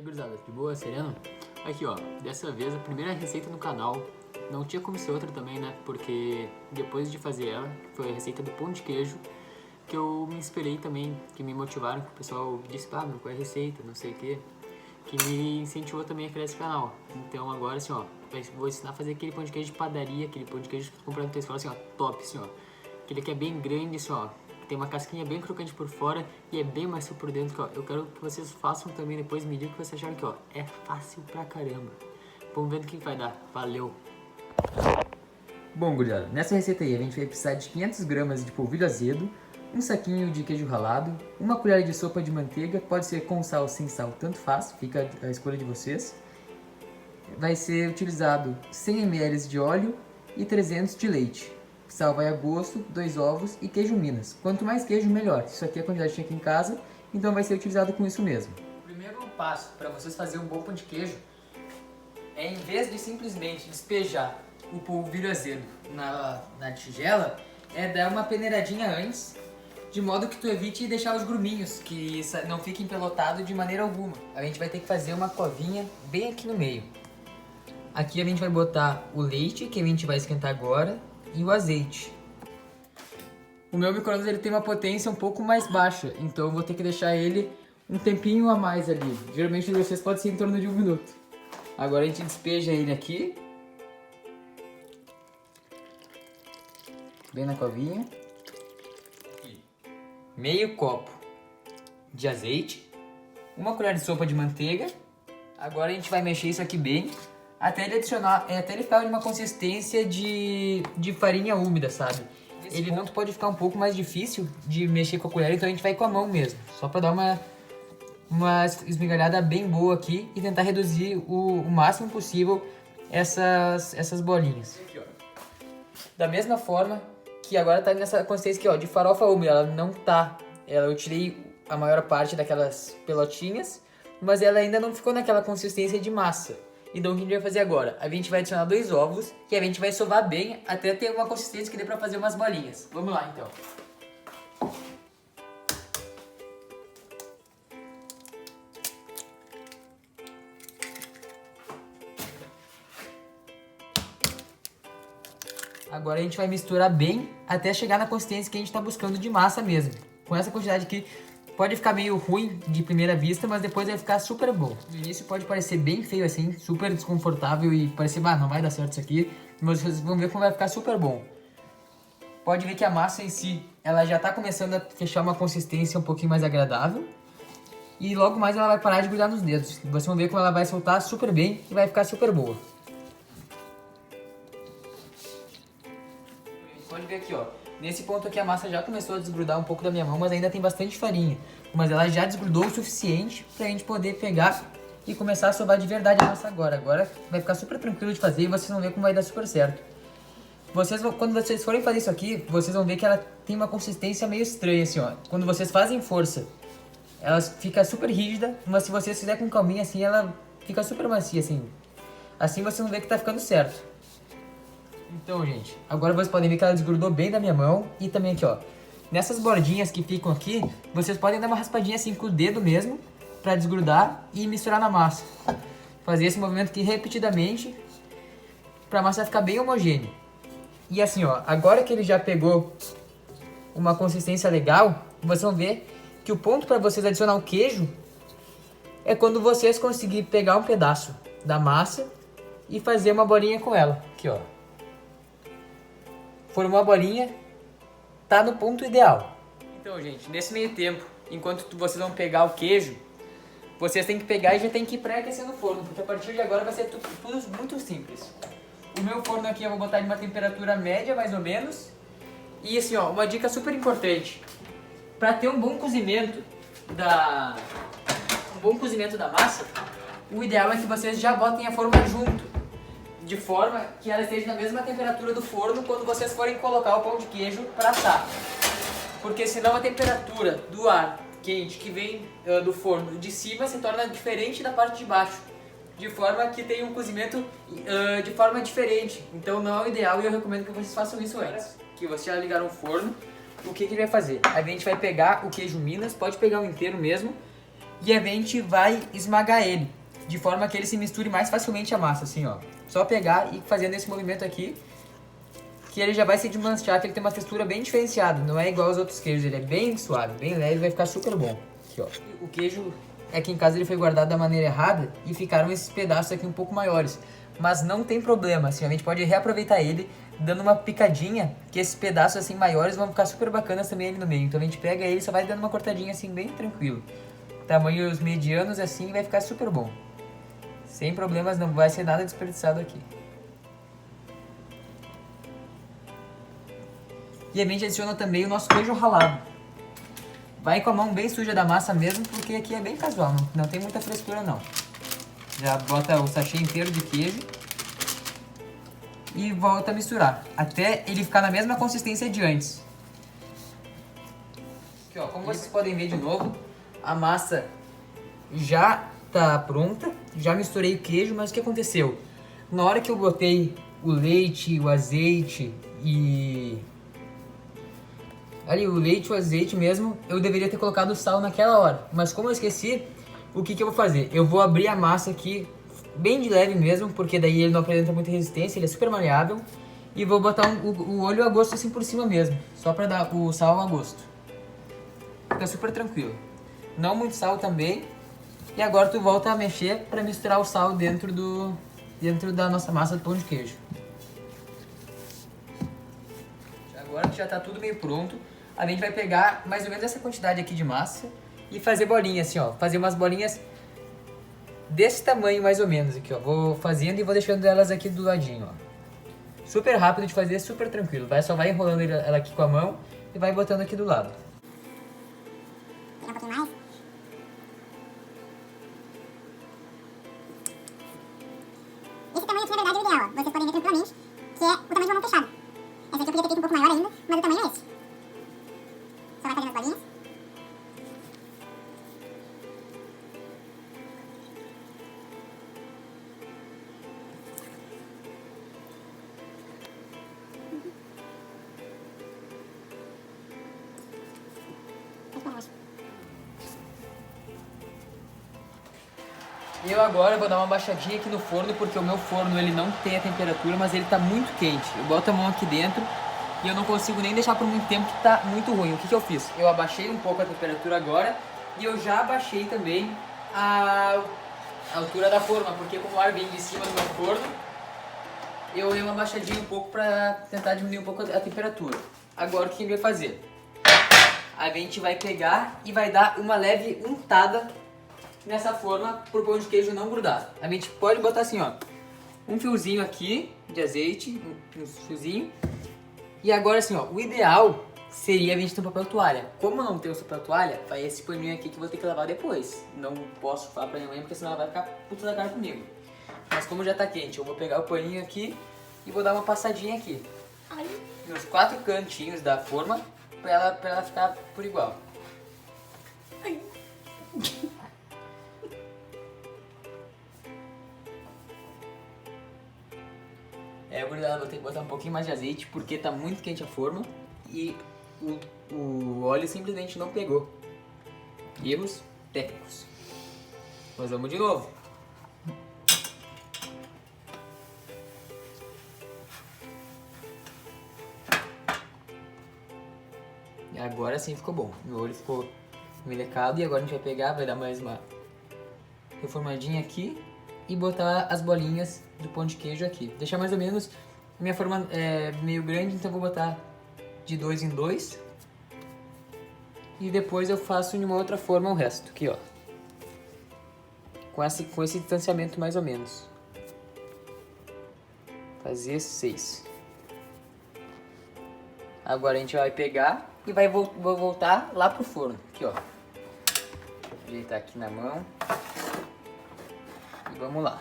gurizada, de boa, sereno? Aqui ó, dessa vez a primeira receita no canal, não tinha como ser outra também, né? Porque depois de fazer ela, que foi a receita do pão de queijo, que eu me inspirei também, que me motivaram, que o pessoal disse, meu, qual é a receita, não sei o que me incentivou também a criar esse canal. Então agora assim ó, vou ensinar a fazer aquele pão de queijo de padaria, aquele pão de queijo que tu compra no teu escola assim ó, top assim ó. Aquele que é bem grande assim ó, tem uma casquinha bem crocante por fora e é bem macio por dentro, ó. Eu quero que vocês façam também depois, me digam o que vocês acharam aqui, ó. É fácil pra caramba. Vamos ver o que vai dar. Valeu! Bom, gurizada, nessa receita aí a gente vai precisar de 500 gramas de polvilho azedo, um saquinho de queijo ralado, uma colher de sopa de manteiga, pode ser com sal ou sem sal, tanto faz, fica a escolha de vocês. Vai ser utilizado 100 ml de óleo e 300 de leite. Sal vai a gosto, 2 ovos e queijo Minas. Quanto mais queijo, melhor. Isso aqui é a quantidade que tinha aqui em casa, então vai ser utilizado com isso mesmo. O primeiro passo para vocês fazerem um bom pão de queijo é, em vez de simplesmente despejar o polvilho azedo na tigela, é dar uma peneiradinha antes, de modo que tu evite deixar os gruminhos, que não fiquem empelotados de maneira alguma. A gente vai ter que fazer uma covinha bem aqui no meio. Aqui a gente vai botar o leite, que a gente vai esquentar agora, e o azeite. O meu micro-ondas ele tem uma potência um pouco mais baixa, então eu vou ter que deixar ele um tempinho a mais ali. Geralmente de vocês pode ser em torno de 1 minuto. Agora a gente despeja ele aqui, bem na covinha. Meio copo de azeite, uma colher de sopa de manteiga. Agora a gente vai mexer isso aqui bem até ele ficar de uma consistência de farinha úmida, sabe? Ele não pode ficar um pouco mais difícil de mexer com a colher, então a gente vai com a mão mesmo, só para dar uma esmigalhada bem boa aqui e tentar reduzir o máximo possível essas bolinhas. Da mesma forma que agora tá nessa consistência aqui, ó, de farofa úmida, ela não tá, eu tirei a maior parte daquelas pelotinhas, mas ela ainda não ficou naquela consistência de massa. Então o que a gente vai fazer agora? A gente vai adicionar 2 ovos e a gente vai sovar bem até ter uma consistência que dê pra fazer umas bolinhas. Vamos lá então. Agora a gente vai misturar bem até chegar na consistência que a gente está buscando de massa mesmo. Com essa quantidade aqui pode ficar meio ruim de primeira vista, mas depois vai ficar super bom. No início pode parecer bem feio assim, super desconfortável e parecer, não vai dar certo isso aqui, mas vocês vão ver como vai ficar super bom. Pode ver que a massa em si, ela já está começando a fechar uma consistência um pouquinho mais agradável. E logo mais ela vai parar de grudar nos dedos. Vocês vão ver como ela vai soltar super bem e vai ficar super boa. Pode ver aqui, ó. Nesse ponto aqui a massa já começou a desgrudar um pouco da minha mão, mas ainda tem bastante farinha. Mas ela já desgrudou o suficiente pra gente poder pegar e começar a sovar de verdade a massa agora. Agora vai ficar super tranquilo de fazer e vocês vão ver como vai dar super certo. Quando vocês forem fazer isso aqui, vocês vão ver que ela tem uma consistência meio estranha assim, ó. Quando vocês fazem força, ela fica super rígida, mas se vocês fizerem com calminha assim, ela fica super macia assim. Assim vocês vão ver que tá ficando certo. Então, gente, agora vocês podem ver que ela desgrudou bem da minha mão. E também aqui, ó, nessas bordinhas que ficam aqui, vocês podem dar uma raspadinha assim com o dedo mesmo, pra desgrudar e misturar na massa. Fazer esse movimento aqui repetidamente, pra massa ficar bem homogênea. E assim, ó, agora que ele já pegou uma consistência legal, vocês vão ver que o ponto pra vocês adicionar o queijo é quando vocês conseguirem pegar um pedaço da massa e fazer uma bolinha com ela. Aqui, ó. Formou a bolinha, tá no ponto ideal. Então, gente, nesse meio tempo, enquanto vocês vão pegar o queijo, vocês têm que pegar e já tem que ir pré-aquecer no forno, porque a partir de agora vai ser tudo muito simples. O meu forno aqui eu vou botar de uma temperatura média, mais ou menos. E assim, ó, uma dica super importante. Para ter um bom cozimento da massa, o ideal é que vocês já botem a forma junto, de forma que ela esteja na mesma temperatura do forno quando vocês forem colocar o pão de queijo para assar. Porque senão a temperatura do ar quente que vem do forno de cima se torna diferente da parte de baixo, de forma que tem um cozimento de forma diferente. Então não é o ideal e eu recomendo que vocês façam isso antes. Que vocês já ligaram o forno, o que ele vai fazer? A gente vai pegar o queijo Minas, pode pegar o inteiro mesmo, e a gente vai esmagar ele, de forma que ele se misture mais facilmente à massa, assim, ó. Só pegar e fazendo esse movimento aqui, que ele já vai se desmanchar, que ele tem uma textura bem diferenciada, não é igual aos outros queijos, ele é bem suave, bem leve, vai ficar super bom. Aqui, ó. O queijo, aqui em casa ele foi guardado da maneira errada e ficaram esses pedaços aqui um pouco maiores, mas não tem problema, assim, a gente pode reaproveitar ele, dando uma picadinha, que esses pedaços assim maiores vão ficar super bacanas também ali no meio. Então a gente pega ele e só vai dando uma cortadinha assim bem tranquilo. Tamanhos medianos assim vai ficar super bom. Sem problemas, não vai ser nada desperdiçado aqui. E a gente adiciona também o nosso queijo ralado. Vai com a mão bem suja da massa mesmo, porque aqui é bem casual, não tem muita frescura não. Já bota o sachê inteiro de queijo e volta a misturar, até ele ficar na mesma consistência de antes. Aqui, ó, como vocês podem ver de novo, a massa já tá pronta, já misturei o queijo, mas o que aconteceu? Na hora que eu botei o leite, o azeite e... ali, o leite, o azeite mesmo, eu deveria ter colocado o sal naquela hora, mas como eu esqueci, o que eu vou fazer? Eu vou abrir a massa aqui bem de leve mesmo, porque daí ele não apresenta muita resistência, ele é super maleável. E vou botar o olho a gosto assim por cima mesmo, só pra dar o sal a gosto. Fica super tranquilo. Não muito sal também. E agora tu volta a mexer pra misturar o sal dentro da nossa massa de pão de queijo. Agora que já tá tudo meio pronto, a gente vai pegar mais ou menos essa quantidade aqui de massa e fazer bolinhas assim, ó. Fazer umas bolinhas desse tamanho mais ou menos aqui, ó. Vou fazendo e vou deixando elas aqui do ladinho, ó. Super rápido de fazer, super tranquilo. Só vai enrolando ela aqui com a mão e vai botando aqui do lado. Pegar um pouquinho mais. Esse tamanho aqui, na verdade, é o ideal, ó. Vocês podem ver tranquilamente que é o tamanho de uma mão fechada. Essa aqui eu podia ter feito um pouco maior ainda, mas o tamanho é esse. Só vai fazendo as bolinhas. Eu agora vou dar uma baixadinha aqui no forno, porque o meu forno ele não tem a temperatura, mas ele tá muito quente. Eu boto a mão aqui dentro e eu não consigo nem deixar por muito tempo, que tá muito ruim. O que eu fiz? Eu abaixei um pouco a temperatura agora e eu já abaixei também a altura da forma, porque como o ar vem de cima do meu forno, eu dei uma baixadinha um pouco pra tentar diminuir um pouco a temperatura. Agora o que a gente vai fazer? A gente vai pegar e vai dar uma leve untada nessa forma pro pão de queijo não grudar. A gente pode botar assim, ó, um fiozinho aqui de azeite, um fiozinho. E agora assim, ó, o ideal seria a gente ter um papel toalha. Como eu não tenho papel toalha, vai esse paninho aqui que eu vou ter que lavar depois. Não posso falar pra minha mãe, porque senão ela vai ficar puta da cara comigo. Mas como já tá quente, eu vou pegar o paninho aqui e vou dar uma passadinha aqui. Nos 4 cantinhos da forma, pra ela ficar por igual. Gurizada, vou ter que botar um pouquinho mais de azeite porque tá muito quente a forma e o óleo simplesmente não pegou. Erros técnicos. Mas vamos de novo. E agora sim ficou bom. Meu olho ficou melecado e agora a gente vai pegar, vai dar mais uma reformadinha aqui e botar as bolinhas do pão de queijo aqui. Deixar mais ou menos, minha forma é meio grande, então vou botar de 2 em 2. E depois eu faço de uma outra forma o resto, aqui ó. Com esse distanciamento mais ou menos. Fazer 6. Agora a gente vai pegar e vou voltar lá pro forno, aqui ó. Ajeitar aqui na mão. E vamos lá.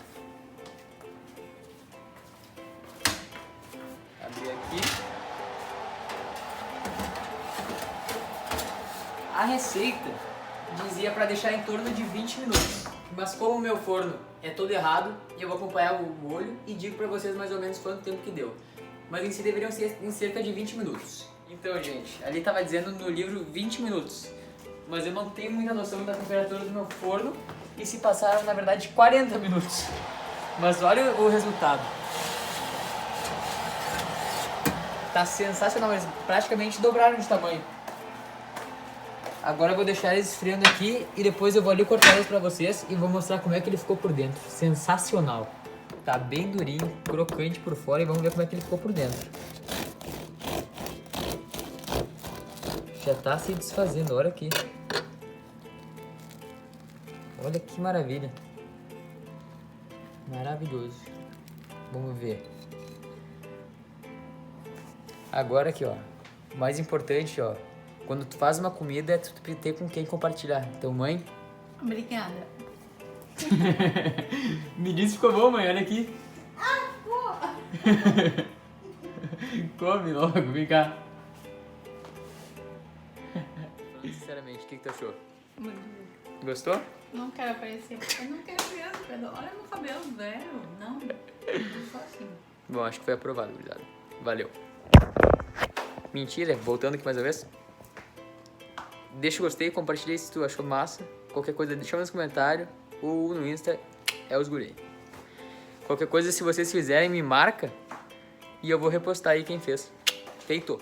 Abrir aqui. A receita dizia para deixar em torno de 20 minutos. Mas como o meu forno é todo errado, eu vou acompanhar o molho e digo para vocês mais ou menos quanto tempo que deu. Mas em si deveriam ser em cerca de 20 minutos. Então, gente, ali estava dizendo no livro 20 minutos. mas eu não tenho muita noção da temperatura do meu forno e se passaram, na verdade, 40 minutos. Mas olha o resultado. Tá sensacional, eles praticamente dobraram de tamanho. Agora eu vou deixar eles esfriando aqui e depois eu vou ali cortar eles pra vocês e vou mostrar como é que ele ficou por dentro. Sensacional. Tá bem durinho, crocante por fora e vamos ver como é que ele ficou por dentro. Já tá se desfazendo, olha aqui. Olha que maravilha. Maravilhoso. Vamos ver. Agora aqui, ó. O mais importante, ó. Quando tu faz uma comida, é tu ter com quem compartilhar. Então, mãe... Obrigada. Me disse que ficou bom, mãe. Olha aqui. Ah, boa. Come logo, vem cá. Sinceramente, o que tu achou? Muito bom. Gostou? Não quero aparecer, porque eu não quero criança. Olha meu cabelo velho. Não, eu sou assim. Bom, acho que foi aprovado, gurizada. Valeu. Mentira, voltando aqui mais uma vez. Deixa o gostei, compartilha se tu achou massa. Qualquer coisa, deixa nos comentários. Ou no Insta, é os guri. Qualquer coisa, se vocês fizerem, me marca. E eu vou repostar aí quem fez. Feito.